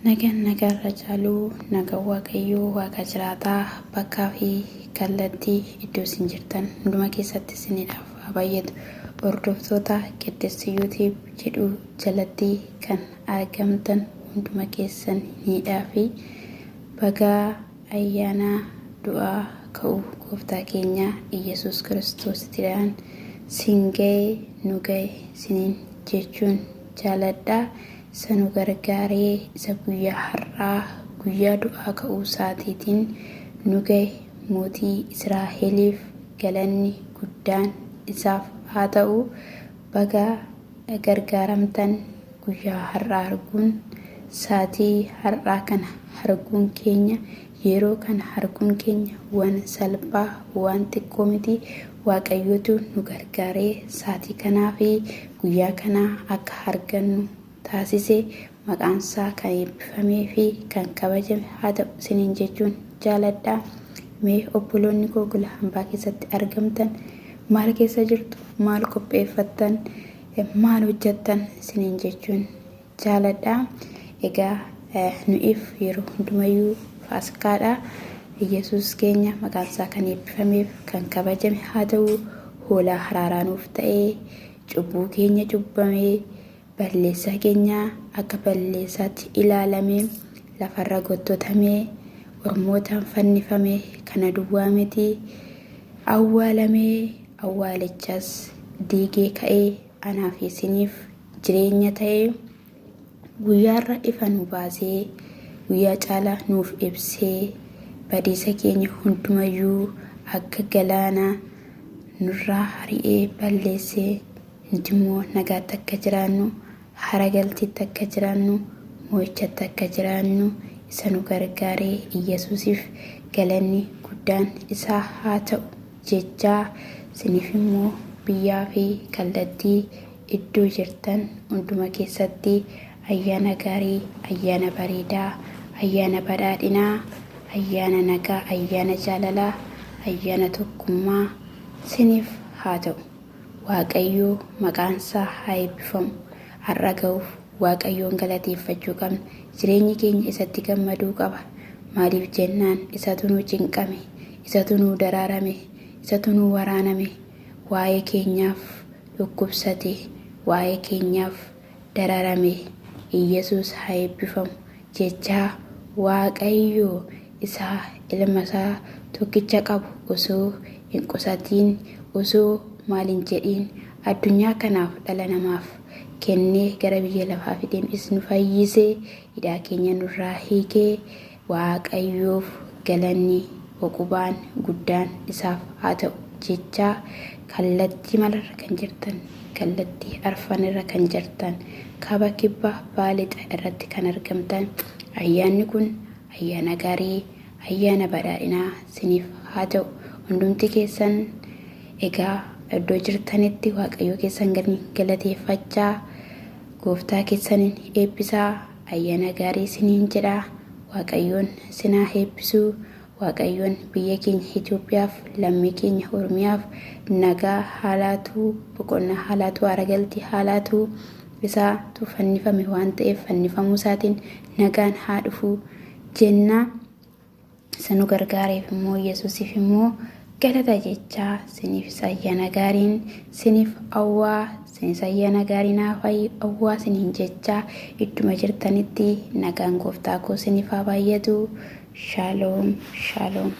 Nagaan nagaarra caaluu nagaa waaqayyoo waaqa jiraataa bakkaa fi kallattii iddoo isin jirtan hunduma keessatti isiniidhaaf haa baay'atu. Hordoftoota Qiddes YouTube jedhu jalatti kan argamtan hunduma keessaniidhaa fi bagaa ayyaana du'aa ka'uu gooftaa keenya Iyesuus Kiristoositidhaan singa'ee nu ga'e siniin jechuun jaaladhaa. Sanu gargaaree isa guyyaa har'aa guyyaa du'aa ka'uu isaatiitiin nu ga'e mootii Israa'eliif galanni guddaan isaaf haa ta'u. Bagaa gargaaramtan guyyaa har'aa arguun saatii har'aa kana arguun keenya yeroo kana arguun keenya waan salphaa waan xiqqoo miti. Waaqayyootu nu gargaaree saatii kanaa fi guyyaa kanaa akka argannu taasise. Maqaan isaa kan eebbifamee fi kan kabajame haa ta'u isiniin jechuun jaaladhaa. Mee obboloonni koo gula hambaa keessatti argamtan maal keessa jirtu? Maal qopheeffattan? Maal hojjettan? Isiniin jechuun jaaladhaa. Egaa nu'if yeroo hundumayyuu Faasikaadha. Iyesuus keenya maqaan isaa kan eebbifameef kan kabajame haa ta'u. Hoolaa araaraa nuuf ta'ee cubbuu keenya cubbamee balleessaa keenya akka balleessaatti ilaalamee lafarra gottotamee ormootaan fannifamee kana duwwaa miti awwaalamee awwaalichas diigee ka'ee anaa fi isiniif jireenya ta'ee guyyaarra ifa nu baasee guyyaa caalaa nuuf ibsee badiisa keenya hundumayyuu akka galaana nurraa hari'ee balleessee nuti immoo nagaatti akka jiraannu hara galtiitti akka jiraannu moo'ichatti akka jiraannu isa nu gargaaree Iyesuusiif galanni guddaan isaa haa ta'u jechaa isiniif immoo biyyaa fi kallattii iddoo jirtan hunduma keessatti ayyaana gaarii, ayyaana bareedaa, ayyaana badhaadhinaa, ayyaana nagaa, ayyaana jaalalaa, ayyaana tokkummaa isiniif haa ta'u. Waaqayyoo maqaan isaa haa eebbifamu. Har'a ga'uuf Waaqayyoon galateeffachuu qabna. Jireenyi keenya isatti gammaduu qaba. Maaliif jennaan isatu nu cinqame, isatu nu daraarame, isatu nu waraaname, waa'ee keenyaaf dhukkubsate, waa'ee keenyaaf daraarame. Iyesuus haa eebbifamu jechaa Waaqayyoo isaa ilma isaa tokkicha qabu osoo hin qusatiin osoo maaliin jedhiin addunyaa kanaaf dhala namaaf kennee gara biyya lafaa fideen nu fayyisee hidhaa keenya nurraa hiikee Waaqayyoof galanni boqubaan guddaan isaaf haa ta'u jechaa kallattii malarra kan jirtan, kallattii arfanirra kan jirtan, kaaba kibba baalixa irratti kan argamtan ayyaanni kun ayyaana gaarii, ayyaana badhaadhinaa isiniif haa ta'u. Hundumti keessan egaa iddoo jirtanitti Waaqayyoo keessan galateeffachaa gooftaa keessaniin eebbisaa. Ayyaana gaarii isiniin jedhaa. Waaqayyoon isinaa eebbisuu. Waaqayyoon biyya keenya Itoophiyaaf, lammii keenya Oromiyaaf nagaa haalaatuu, boqonnaa haalaatuu, aragaltii haalaatuu. Isaatu fannifame waan ta'eef fannifamuu isaatiin nagaan haa dhufuu jennaa. Isa nu gargaareef immoo Iyesuusiif immoo galata jechaa isiniif ayyaana gaariin isiniif hawwaa, isinis ayyaana gaarii naaf hawwaa isiniin jechaa idduma jirtanitti nagaan gooftaa koo isiniif haa baay'atu. Shaaloom shaaloom.